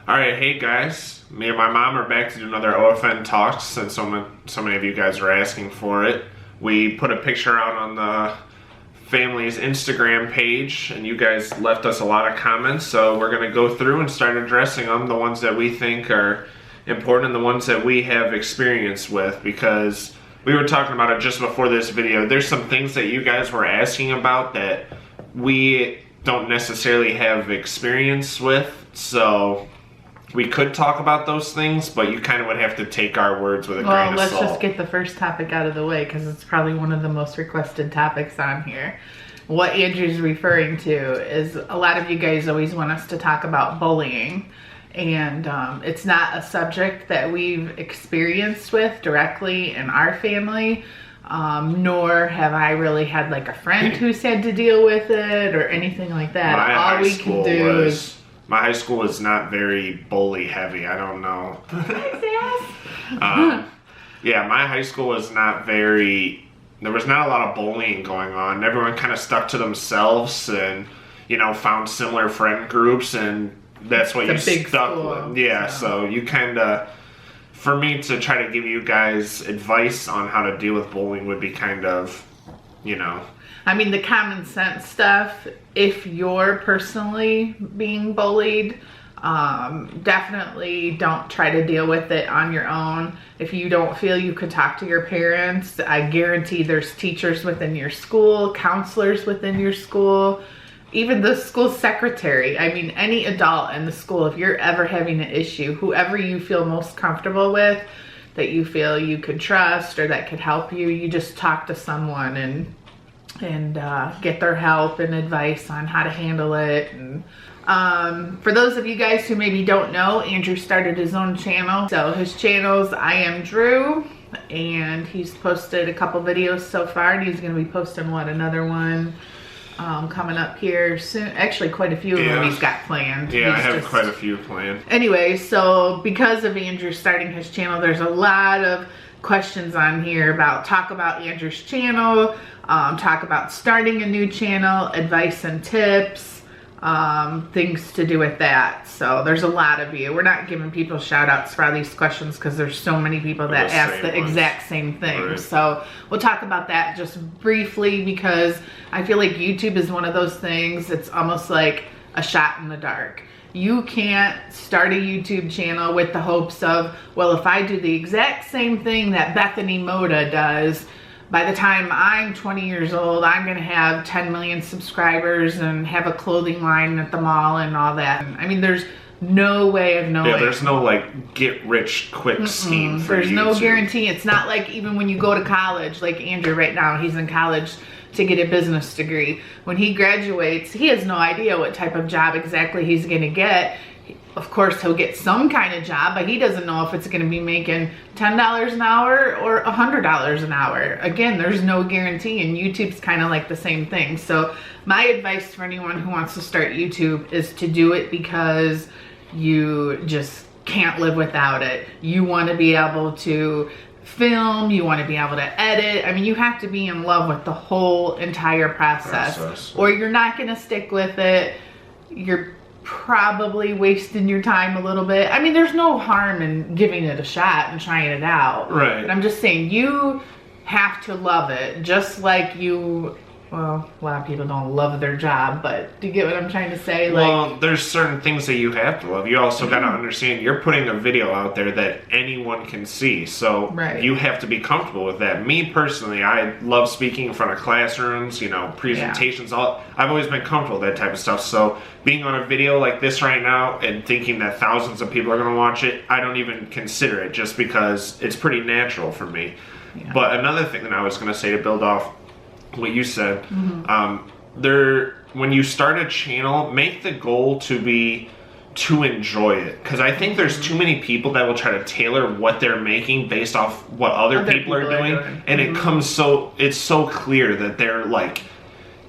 Alright, hey guys. Me and my mom are back to do another OFN Talks since so many of you guys are asking for it. We put a picture out on the family's Instagram page and you guys left us a lot of comments, so we're going to go through and start addressing them, the ones that we think are important and the ones that we have experience with, because we were talking about it just before this video. There's some things that you guys were asking about that we don't necessarily have experience with, so we could talk about those things, but you kind of would have to take our words with a grain of salt. Well, let's just get the first topic out of the way because it's probably one of the most requested topics on here. What Andrew's referring to is a lot of you guys always want us to talk about bullying, and it's not a subject that we've experienced with directly in our family, nor have I really had like a friend who's had to deal with it or anything like that. All we can do is... My high school was not very bully heavy. I don't know. Yeah, my high school was not very... There was not a lot of bullying going on. Everyone kind of stuck to themselves and, you know, found similar friend groups, and that's what you stuck with. Yeah, so you kind of... For me to try to give you guys advice on how to deal with bullying would be kind of, you know... I mean, the common sense stuff, if you're personally being bullied, definitely don't try to deal with it on your own. If you don't feel you could talk to your parents, I guarantee there's teachers within your school, counselors within your school, even the school secretary. I mean, any adult in the school, if you're ever having an issue, whoever you feel most comfortable with, that you feel you could trust or that could help you, you just talk to someone and get their help and advice on how to handle it. And for those of you guys who maybe don't know, Andrew started his own channel. So his channel's I Am Drew, and he's posted a couple videos so far, and he's going to be posting another one coming up here soon. Actually, quite a few of them he's got planned. Yeah, I have quite a few planned. Anyway, so because of Andrew starting his channel, there's a lot of questions on here about talk about Andrew's channel, talk about starting a new channel, advice and tips, things to do with that. So there's a lot of you. We're not giving people shout outs for all these questions because there's so many people that ask the exact same thing. Right. So we'll talk about that just briefly, because I feel like YouTube is one of those things, it's almost like a shot in the dark. You can't start a YouTube channel with the hopes of, well, if I do the exact same thing that Bethany Moda does, by the time I'm 20 years old, I'm going to have 10 million subscribers and have a clothing line at the mall and all that. I mean, there's no way of knowing. Yeah, there's no like get rich quick scheme for There's YouTube. no guarantee. It's not like even when you go to college, like Andrew right now, he's in college to get a business degree. When he graduates, he has no idea what type of job exactly he's going to get. Of course, he'll get some kind of job, but he doesn't know if it's going to be making $10 an hour or $100 an hour. Again, there's no guarantee, and YouTube's kind of like the same thing. So my advice for anyone who wants to start YouTube is to do it because you just can't live without it. You want to be able to film, you want to be able to edit. I mean, you have to be in love with the whole entire process. Or you're not going to stick with it. You're probably wasting your time a little bit. I mean, there's no harm in giving it a shot and trying it out. Right. But I'm just saying, you have to love it, just like you... Well, a lot of people don't love their job, but do you get what I'm trying to say? Well, there's certain things that you have to love. You also got to understand you're putting a video out there that anyone can see, so you have to be comfortable with that. Me personally, I love speaking in front of classrooms, you know, presentations. I've always been comfortable with that type of stuff. So being on a video like this right now and thinking that thousands of people are going to watch it, I don't even consider it, just because it's pretty natural for me. Yeah. But another thing that I was going to say to build off what you said, when you start a channel, make the goal to be to enjoy it, because I think there's too many people that will try to tailor what they're making based off what other people are doing, and it's so clear that they're like,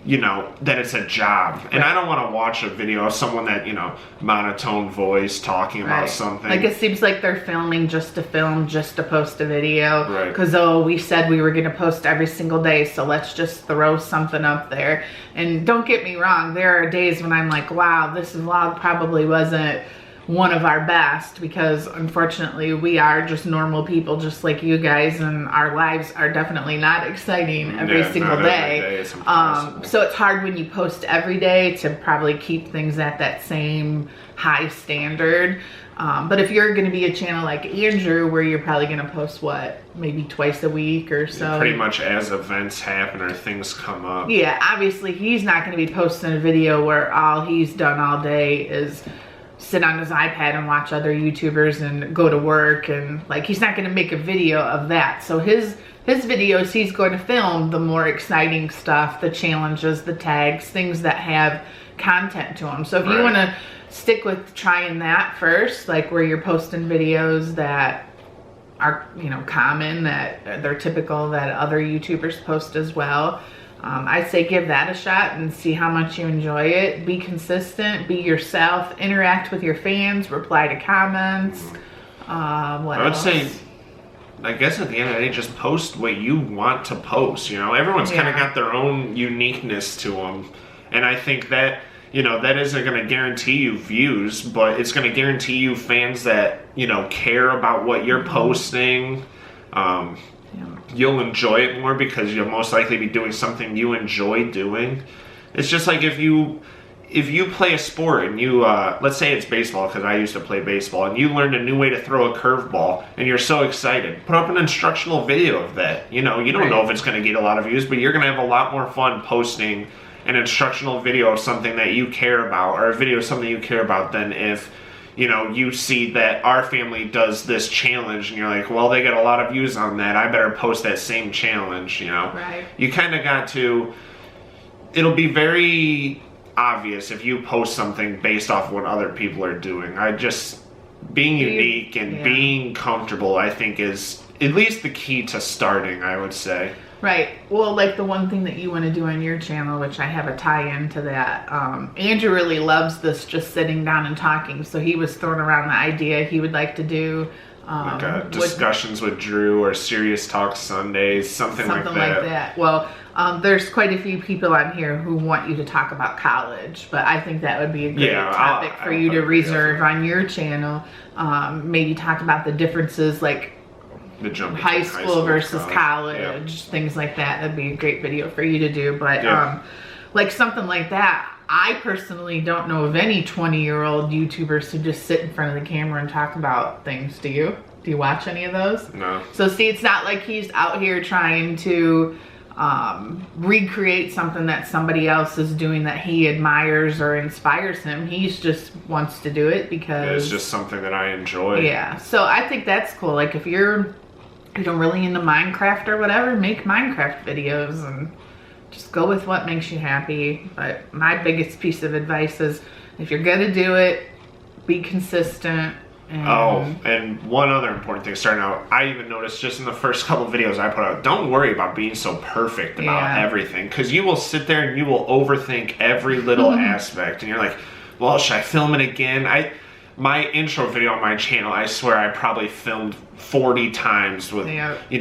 you know, that it's a job. And I don't want to watch a video of someone that, you know, monotone voice talking about something. Like, it seems like they're filming just to film, just to post a video. Right. Because, oh, we said we were going to post every single day, so let's just throw something up there. And don't get me wrong, there are days when I'm like, wow, this vlog probably wasn't one of our best, because unfortunately we are just normal people just like you guys, and our lives are definitely not exciting every single day. It's impossible. So it's hard when you post every day to probably keep things at that same high standard. But if you're going to be a channel like Andrew, where you're probably going to post, what, maybe twice a week or so? Pretty much as events happen or things come up. Yeah, obviously he's not going to be posting a video where all he's done all day is sit on his iPad and watch other YouTubers and go to work, and like, he's not going to make a video of that. So his videos, he's going to film the more exciting stuff, the challenges, the tags, things that have content to them. So if you want to stick with trying that first, like where you're posting videos that are, you know, common, that they're typical, that other YouTubers post as well, I'd say give that a shot and see how much you enjoy it. Be consistent, be yourself, interact with your fans, reply to comments. What I would else? say, I guess at the end of the day, just post what you want to post. You know, everyone's kind of got their own uniqueness to them, and I think that, you know, that isn't going to guarantee you views, but it's going to guarantee you fans that, you know, care about what you're posting. You'll enjoy it more because you'll most likely be doing something you enjoy doing. It's just like if you play a sport and you, let's say it's baseball, because I used to play baseball, and you learned a new way to throw a curveball and you're so excited, put up an instructional video of that. You know, you don't know if it's going to get a lot of views, but you're going to have a lot more fun posting an instructional video of something that you care about, or a video of something you care about, than if, you know, you see that our family does this challenge and you're like, well, they get a lot of views on that, I better post that same challenge, you know? Right. You kind of got to, it'll be very obvious if you post something based off what other people are doing. Being unique and being comfortable, I think, is at least the key to starting, I would say. Right. Well, like the one thing that you want to do on your channel, which I have a tie-in to that, Andrew really loves this just sitting down and talking. So he was throwing around the idea he would like to do discussions with Drew, or Serious Talk Sundays, something like that. Well, there's quite a few people on here who want you to talk about college, but I think that would be a great topic for you to reserve on your channel. Maybe talk about the differences, like the jump high school versus college, things like that. That'd be a great video for you to do. But like something like that, I personally don't know of any 20-year-old YouTubers who just sit in front of the camera and talk about things. Do you? Do you watch any of those? No. So see, it's not like he's out here trying to recreate something that somebody else is doing that he admires or inspires him. He's just wants to do it because it's just something that I enjoy. Yeah. So I think that's cool. Like if you're, you know, really into Minecraft or whatever, make Minecraft videos and just go with what makes you happy. But my biggest piece of advice is, if you're gonna do it, be consistent. And one other important thing starting out, I even noticed just in the first couple of videos I put out, don't worry about being so perfect about everything, because you will sit there and you will overthink every little aspect, and you're like, well, should I film it again? My intro video on my channel, I swear I probably filmed 40 times with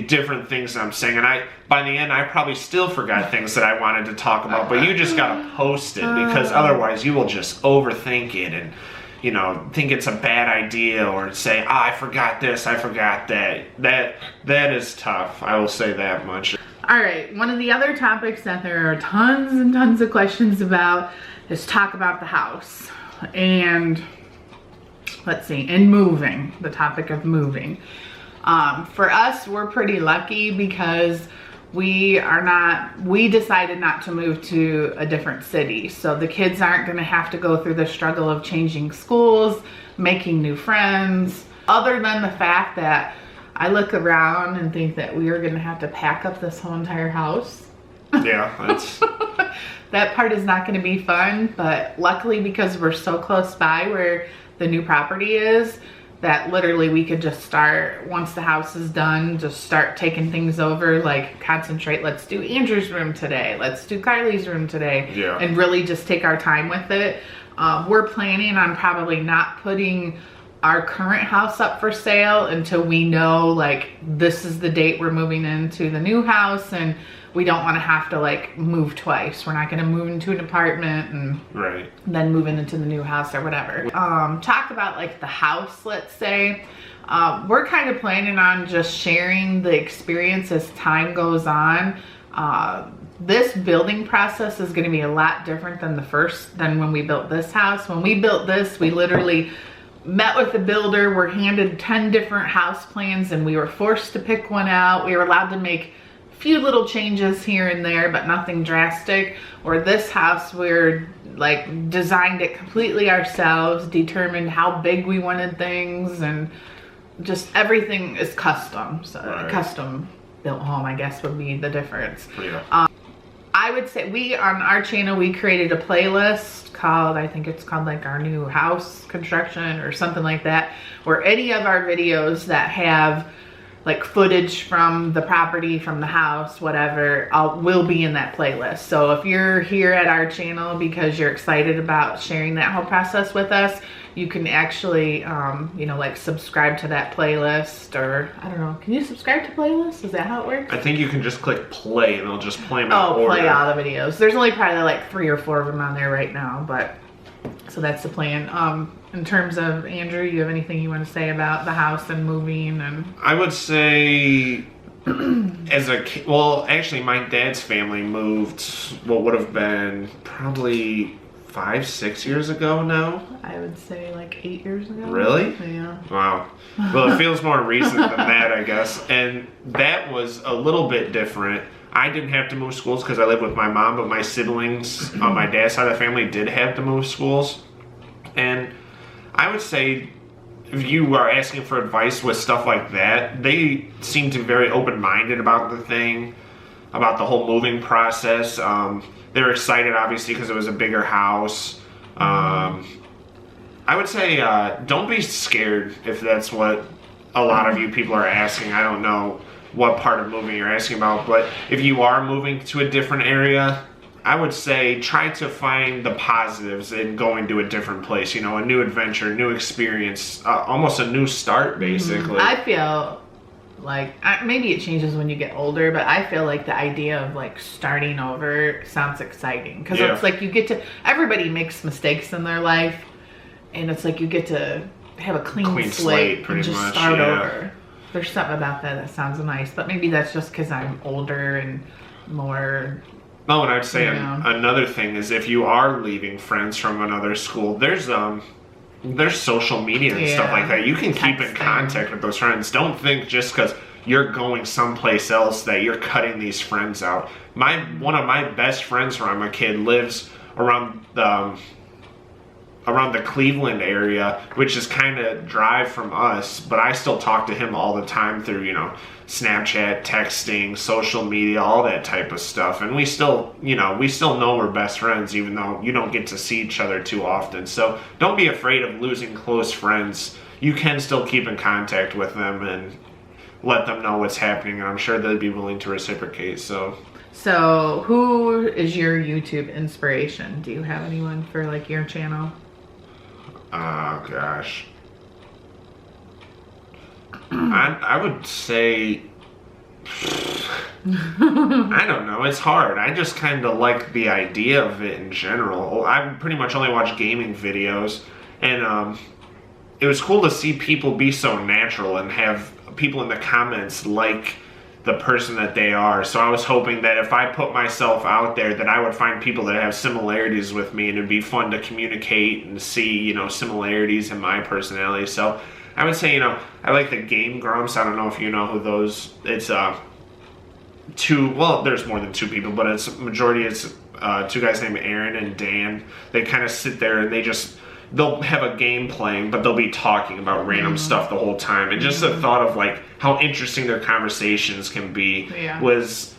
different things I'm saying, and by the end I probably still forgot things that I wanted to talk about, but you just gotta post it, because otherwise you will just overthink it and, you know, think it's a bad idea, or say, I forgot this, I forgot that. That is tough, I will say that much. Alright, one of the other topics that there are tons and tons of questions about is talk about the house. And let's see, and moving, the topic of moving. For us, we're pretty lucky because we decided not to move to a different city. So the kids aren't gonna have to go through the struggle of changing schools, making new friends, other than the fact that I look around and think that we are gonna have to pack up this whole entire house. Yeah, that's... That part is not gonna be fun, but luckily because we're so close by where the new property is, that literally we could just start, once the house is done, just start taking things over, like concentrate, let's do Andrew's room today, let's do Karli's room today, and really just take our time with it. We're planning on probably not putting our current house up for sale until we know, like, this is the date we're moving into the new house, and we don't want to have to like move twice. We're not going to move into an apartment and then move into the new house or whatever. Talk about like the house, let's say. We're kind of planning on just sharing the experience as time goes on. This building process is going to be a lot different than when we built this house. When we built this, we literally met with the builder, were handed 10 different house plans, and we were forced to pick one out. We were allowed to make a few little changes here and there, but nothing drastic. Or this house, we're like designed it completely ourselves, determined how big we wanted things, and just everything is custom. So a custom built home, I guess, would be the difference. I would say on our channel, we created a playlist called, I think it's called like our new house construction or something like that, where any of our videos that have like footage from the property, from the house, whatever, will be in that playlist. So if you're here at our channel because you're excited about sharing that whole process with us, you can actually, you know, like subscribe to that playlist, or I don't know. Can you subscribe to playlists? Is that how it works? I think you can just click play and it'll just play them in order. Play all the videos. There's only probably like 3 or 4 of them on there right now, but so that's the plan. In terms of Andrew, you have anything you want to say about the house and moving? And I would say, as a kid, well, actually, my dad's family moved what would have been probably 5-6 years ago now. I would say like 8 years ago. Really? Yeah. Wow. Well, it feels more recent than that, I guess. And that was a little bit different. I didn't have to move schools because I lived with my mom, but my siblings on my dad's side of the family did have to move schools. And I would say, if you are asking for advice with stuff like that, they seem to be very open-minded about the thing, about the whole moving process. They were excited, obviously, because it was a bigger house. I would say don't be scared if that's what a lot of you people are asking. I don't know what part of moving you're asking about, but if you are moving to a different area, I would say try to find the positives in going to a different place. You know, a new adventure, new experience, almost a new start, basically. I feel like, maybe it changes when you get older, but I feel like the idea of like starting over sounds exciting, because it's like you get to, everybody makes mistakes in their life, and it's like you get to have a clean slate and just start over. There's something about that sounds nice, but maybe that's just because I'm older and more. Oh, and I'd say another thing is, if you are leaving friends from another school, there's social media and stuff like that. You can keep in contact with those friends. Don't think just because you're going someplace else that you're cutting these friends out. One of my best friends when I'm a kid lives around the Cleveland area, which is kind of drive from us, but I still talk to him all the time through, you know, Snapchat, texting, social media, all that type of stuff. And we still know we're best friends, even though you don't get to see each other too often. So don't be afraid of losing close friends. You can still keep in contact with them and let them know what's happening. And I'm sure they'd be willing to reciprocate. So who is your YouTube inspiration? Do you have anyone for like your channel? Oh gosh. I would say, I don't know, it's hard. I just kind of like the idea of it in general. I pretty much only watch gaming videos, and it was cool to see people be so natural and have people in the comments like the person that they are. So I was hoping that if I put myself out there, that I would find people that have similarities with me, and it'd be fun to communicate and see, you know, similarities in my personality. So I would say, you know, I like the Game Grumps. I don't know if you know who those, it's there's more than 2 people, but it's 2 guys named Aaron and Dan. They kind of sit there and they'll have a game playing, but they'll be talking about random stuff the whole time. And just the thought of like how interesting their conversations can be was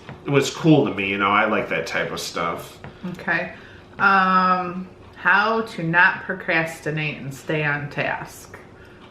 cool to me. You know, I like that type of stuff. Okay. How to not procrastinate and stay on task.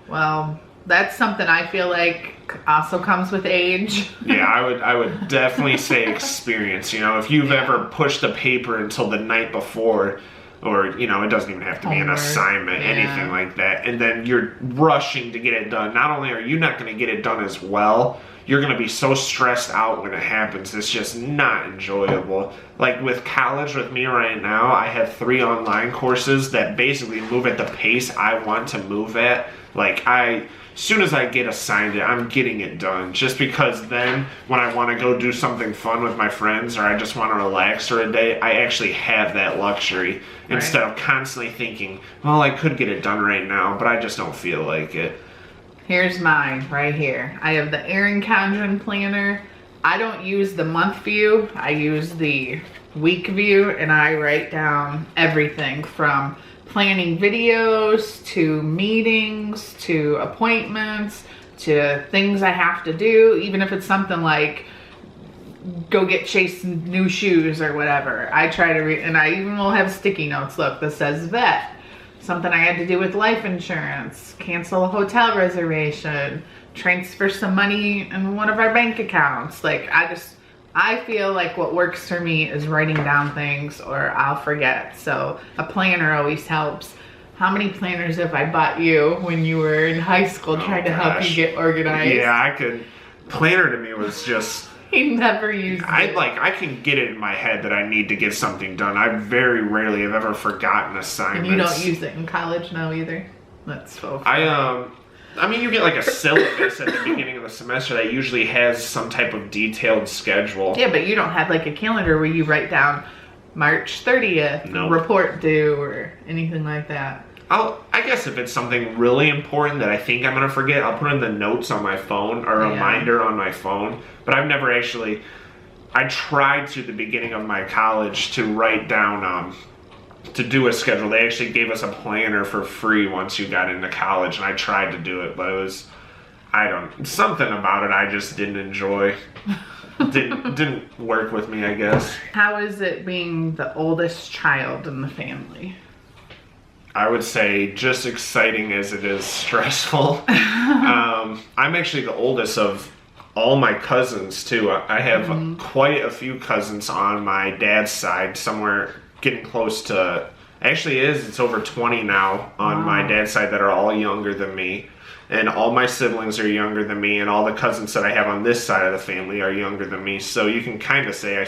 Well, that's something I feel like also comes with age. Yeah, I would definitely say experience. You know, if you've ever pushed a paper until the night before, or, you know, it doesn't even have to be an Homework, assignment, anything like that. And then you're rushing to get it done. Not only are you not going to get it done as well, you're going to be so stressed out when it happens. It's just not enjoyable. Like with college, with me right now, I have 3 online courses that basically move at the pace I want to move at. Like as soon as I get assigned it, I'm getting it done. Just because then when I want to go do something fun with my friends or I just want to relax for a day, I actually have that luxury instead of constantly thinking, well, I could get it done right now, but I just don't feel like it. Here's mine right here. I have the Erin Condren planner. I don't use the month view. I use the week view, and I write down everything from planning videos to meetings to appointments to things I have to do, even if it's something like go get Chase new shoes or whatever. I try to read, and I even will have sticky notes, look, that says vet. Something I had to do with life insurance, cancel a hotel reservation, transfer some money in one of our bank accounts. Like I feel like what works for me is writing down things or I'll forget. So a planner always helps. How many planners have I bought you when you were in high school trying to help you get organized? Yeah, I could. Planner to me was just... He never used it. I can get it in my head that I need to get something done. I very rarely have ever forgotten assignments. And you don't use it in college now either? That's so funny. I mean, you get like a syllabus at the beginning of the semester that usually has some type of detailed schedule. Yeah, but you don't have like a calendar where you write down March 30th, Nope. report due, or anything like that. I guess if it's something really important that I think I'm going to forget, I'll put in the notes on my phone or a reminder on my phone. But I've never actually... I tried to, the beginning of my college, to write down... to do a schedule. They actually gave us a planner for free once you got into college, and I tried to do it, but it was... something about it I just didn't enjoy. Didn't work with me, I guess. How is it being the oldest child in the family? I would say just exciting as it is stressful. I'm actually the oldest of all my cousins too. I have quite a few cousins on my dad's side, somewhere getting close to, actually it's over 20 now on my dad's side that are all younger than me. And all my siblings are younger than me, and all the cousins that I have on this side of the family are younger than me. So you can kind of say I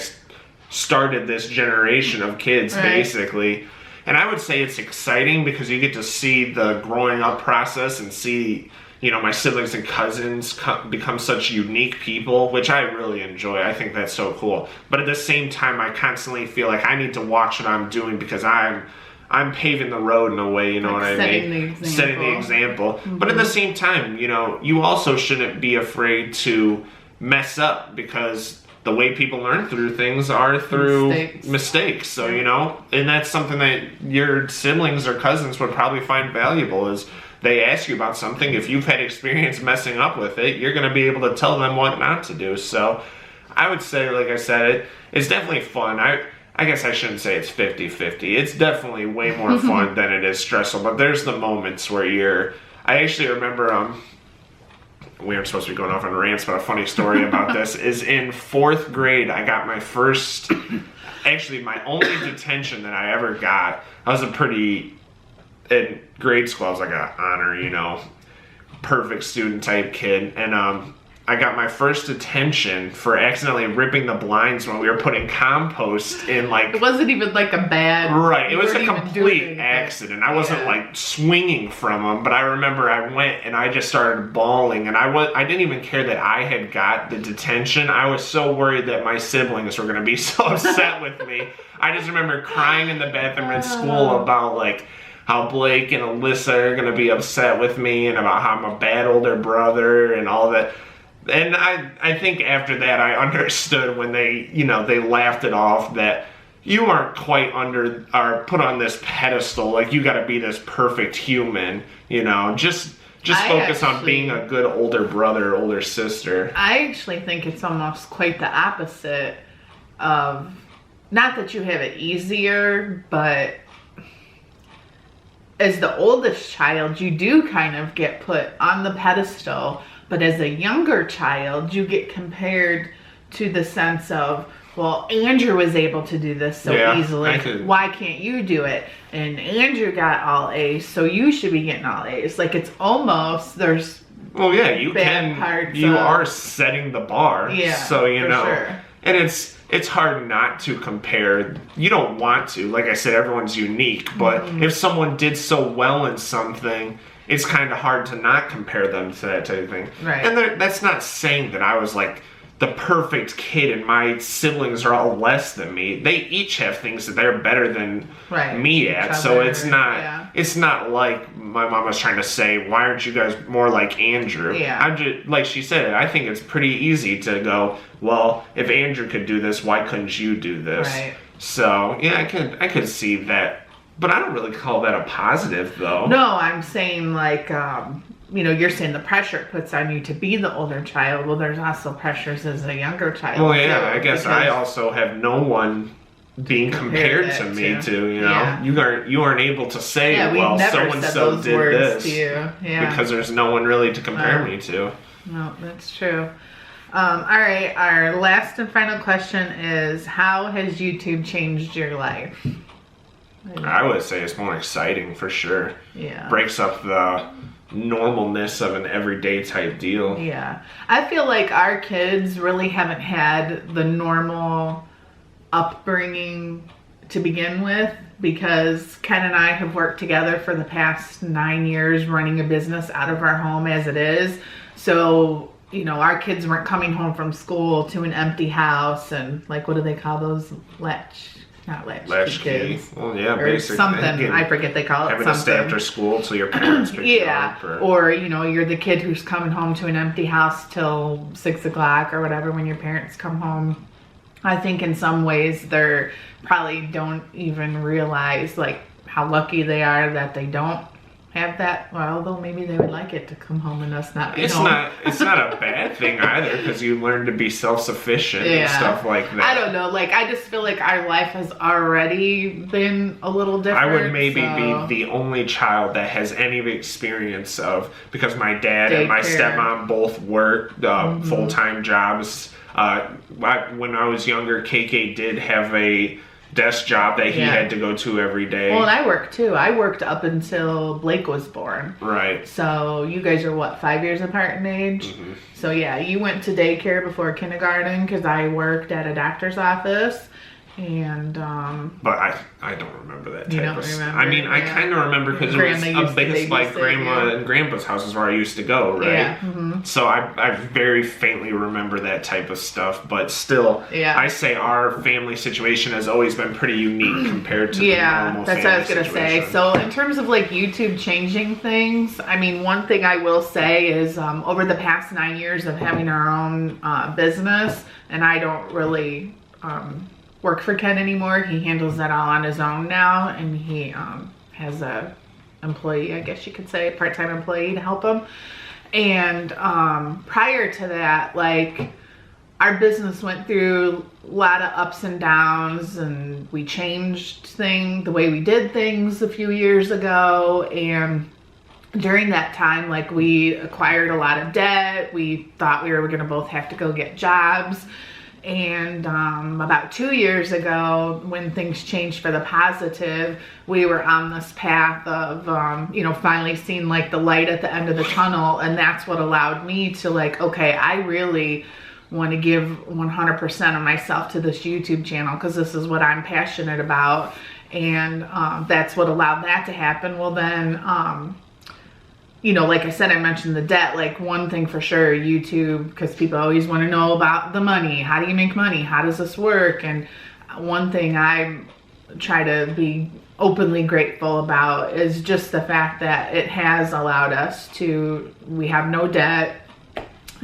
started this generation of kids, basically. And I would say it's exciting because you get to see the growing up process and see, you know, my siblings and cousins become such unique people, which I really enjoy. I think that's so cool. But at the same time, I constantly feel like I need to watch what I'm doing because I'm paving the road in a way, you know what I mean? Setting the example. But at the same time, you know, you also shouldn't be afraid to mess up because the way people learn through things are through mistakes. So, you know, and that's something that your siblings or cousins would probably find valuable is they ask you about something. If you've had experience messing up with it, you're going to be able to tell them what not to do. So I would say, like I said, it's definitely fun. I guess I shouldn't say it's 50-50. It's definitely way more fun than it is stressful. But there's the moments where I actually remember, we aren't supposed to be going off on rants, but a funny story about this is in 4th grade, I got my first, actually my only detention that I ever got. I was in grade school, I was like an honor, you know, perfect student type kid. And I got my first detention for accidentally ripping the blinds when we were putting compost in, like... It wasn't even like a bad... Right, it was a complete accident. I wasn't like swinging from them, but I remember I went and I just started bawling, and I didn't even care that I had got the detention. I was so worried that my siblings were going to be so upset with me. I just remember crying in the bathroom at school about like how Blake and Alyssa are going to be upset with me and about how I'm a bad older brother and all that. And I think after that I understood when they laughed it off that you aren't quite put on this pedestal, like you gotta be this perfect human, you know, just focus on being a good older brother, older sister. I actually think it's almost quite the opposite of, not that you have it easier, but as the oldest child, you do kind of get put on the pedestal. But as a younger child, you get compared to the sense of, well, Andrew was able to do this so easily. Why can't you do it? And Andrew got all A's, so you should be getting all A's. Like, it's almost, there's well, yeah, you bad can. Parts you of, are setting the bar. Yeah, so you know, sure. and it's hard not to compare. You don't want to. Like I said, everyone's unique. But if someone did so well in something, it's kind of hard to not compare them to that type of thing. Right. And that's not saying that I was like the perfect kid and my siblings are all less than me. They each have things that they're better than me at. So it's not like my mom was trying to say, why aren't you guys more like Andrew? Yeah. I'm just, like she said, I think it's pretty easy to go, well, if Andrew could do this, why couldn't you do this? Right. So yeah, I could see that. But I don't really call that a positive though. No, I'm saying like, you know, you're saying the pressure it puts on you to be the older child. Well, there's also pressures as a younger child. Well, yeah, I guess I also have no one being compared to me to, you know. You aren't able to say, well, so-and-so did this. To you. Yeah. Because there's no one really to compare me to. No, that's true. All right, our last and final question is, how has YouTube changed your life? I would say it's more exciting for sure. Yeah. Breaks up the normalness of an everyday type deal. Yeah. I feel like our kids really haven't had the normal upbringing to begin with, because Ken and I have worked together for the past 9 years running a business out of our home as it is. So, you know, our kids weren't coming home from school to an empty house and, like, what do they call those? Latchkey kids. Well, yeah, or basically. Something. I forget they call it. Having to stay after school till your parents pick you up. Or, you know, you're the kid who's coming home to an empty house till 6 o'clock or whatever when your parents come home. I think in some ways they probably don't even realize, like, how lucky they are that they don't have that. Well, although maybe they would like it to come home and us not be home. It's not a bad thing either, because you learn to be self-sufficient and stuff like that. I don't know. Like, I just feel like our life has already been a little different. I would maybe be the only child that has any experience of, because my dad and my stepmom both worked full-time jobs. When I was younger, KK did have a desk job that he had to go to every day. Well, and I worked too. I worked up until Blake was born. Right. So you guys are what, 5 years apart in age? Mm-hmm. So yeah, you went to daycare before kindergarten because I worked at a doctor's office. And but I don't remember that type you don't of remember. I mean, I kind of remember because it was a base like grandma and grandpa's houses where I used to go, right? Yeah. Mm-hmm. So I very faintly remember that type of stuff, but still, I say our family situation has always been pretty unique compared to the normal that's what I was gonna say. So in terms of like YouTube changing things, I mean, one thing I will say is over the past 9 years of having our own business, and I don't really work for Ken anymore. He handles that all on his own now, and he has a employee, I guess you could say, a part-time employee to help him. And prior to that, like, our business went through a lot of ups and downs, and we changed the way we did things a few years ago. And during that time, like, we acquired a lot of debt. We thought we were gonna both have to go get jobs. And about 2 years ago, when things changed for the positive, we were on this path of, you know, finally seeing like the light at the end of the tunnel. And that's what allowed me to, like, okay, I really want to give 100% of myself to this YouTube channel because this is what I'm passionate about. And that's what allowed that to happen. Well, then, you know, like I said, I mentioned the debt. Like, one thing for sure, YouTube, because people always want to know about the money. How do you make money? How does this work? And one thing I try to be openly grateful about is just the fact that it has allowed us to, we have no debt.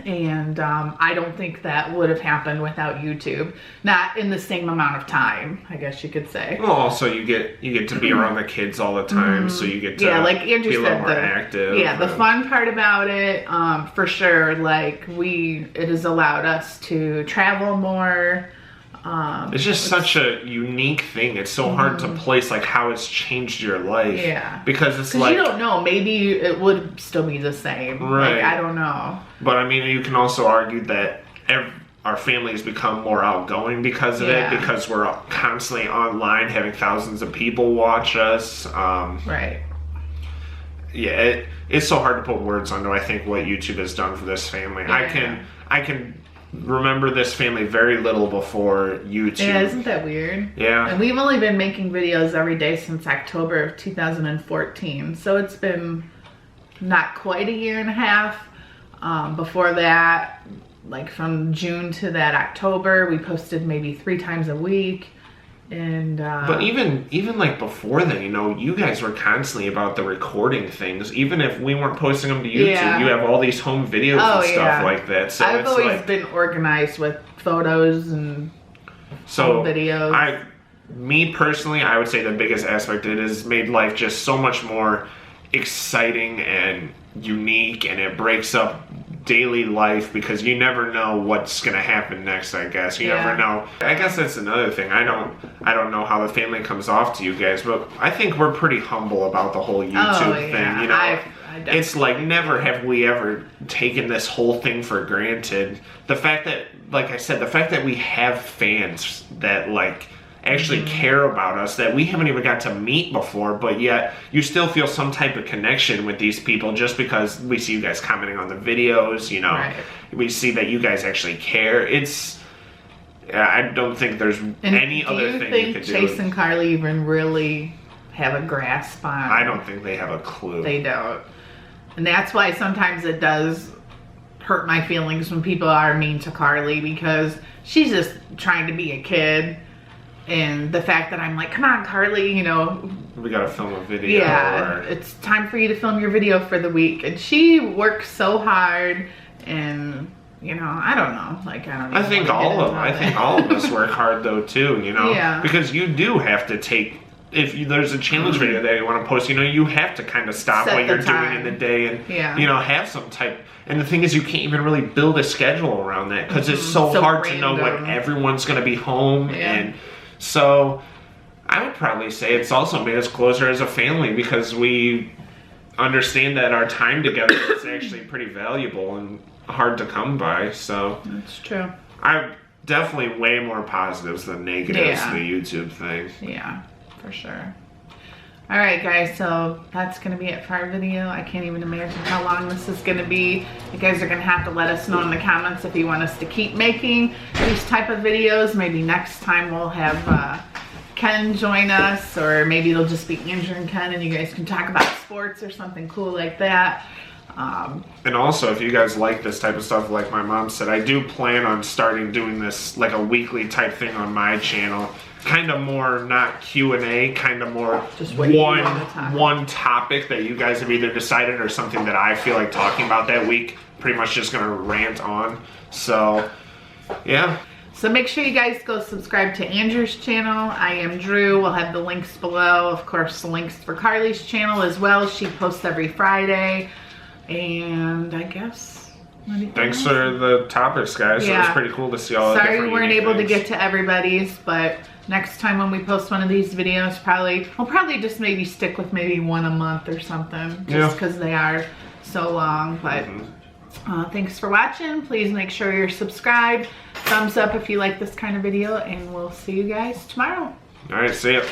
And I don't think that would have happened without YouTube. Not in the same amount of time, I guess you could say. Well, also you get to be around the kids all the time, so you get to like Andrew be a little said, more active. Yeah, the fun part about it, for sure, like, it has allowed us to travel more. It's just such a unique thing. It's so hard to place, like, how it's changed your life. Yeah. Because it's like, you don't know. Maybe it would still be the same. Right. Like, I don't know. But I mean, you can also argue that our families become more outgoing because of it, because we're constantly online having thousands of people watch us. Right. Yeah, it's so hard to put words onto, I think, what YouTube has done for this family. Yeah. I can remember this family very little before YouTube. Yeah, isn't that weird? Yeah. And we've only been making videos every day since October of 2014. So it's been not quite a year and a half. Before that, like from June to that October, we posted maybe 3 times a week. And but even like before then, you know, you guys were constantly about the recording things. Even if we weren't posting them to YouTube, you have all these home videos and stuff like that. So I've always been organized with photos and home videos. Me personally, I would say the biggest aspect it has made life just so much more exciting and unique, and it breaks up daily life because you never know what's gonna happen next. I guess you never know. I guess that's another thing. I don't know how the family comes off to you guys, but I think we're pretty humble about the whole YouTube thing. You know, it's like never have we ever taken this whole thing for granted. The fact that, like I said, the fact that we have fans that like actually care about us, that we haven't even got to meet before, but yet you still feel some type of connection with these people just because we see you guys commenting on the videos, you know, we see that you guys actually care. I don't think there's any other thing you could do. Do you think Chase and Karli even really have a grasp on? I don't think they have a clue. They don't. And that's why sometimes it does hurt my feelings when people are mean to Karli, because she's just trying to be a kid. And the fact that I'm like, come on, Karli, you know, we gotta film a video. Yeah, it's time for you to film your video for the week. And she works so hard, and you know, I don't know. Like, I think all of us work hard though too. You know, because you do have to take. If there's a challenge video that you want to post, you know, you have to kind of stop what you're doing in the day and you know, have some type. And the thing is, you can't even really build a schedule around that because it's so hard to know when everyone's going to be home. And so I would probably say it's also made us closer as a family because we understand that our time together is actually pretty valuable and hard to come by. So that's true. I'm definitely way more positives than negatives to the YouTube thing. Yeah, for sure. All right, guys, so that's going to be it for our video. I can't even imagine how long this is going to be. You guys are going to have to let us know in the comments if you want us to keep making these type of videos. Maybe next time we'll have Ken join us, or maybe it'll just be Andrew and Ken and you guys can talk about sports or something cool like that. And also, if you guys like this type of stuff, like my mom said, I do plan on starting doing this like a weekly type thing on my channel. Kind of more, not Q&A, kind of more just one topic that you guys have either decided or something that I feel like talking about that week. Pretty much just gonna rant on. So, yeah. So make sure you guys go subscribe to Andrew's channel. I am Drew. We'll have the links below. Of course, the links for Karli's channel as well. She posts every Friday. And I guess... Thanks for the topics, guys. It was pretty cool to see all the different Sorry we weren't able to get to everybody's, but next time when we post one of these videos, we'll probably just maybe stick with maybe one a month or something, just because they are so long. But thanks for watching. Please make sure you're subscribed. Thumbs up if you like this kind of video, and we'll see you guys tomorrow. All right, see ya.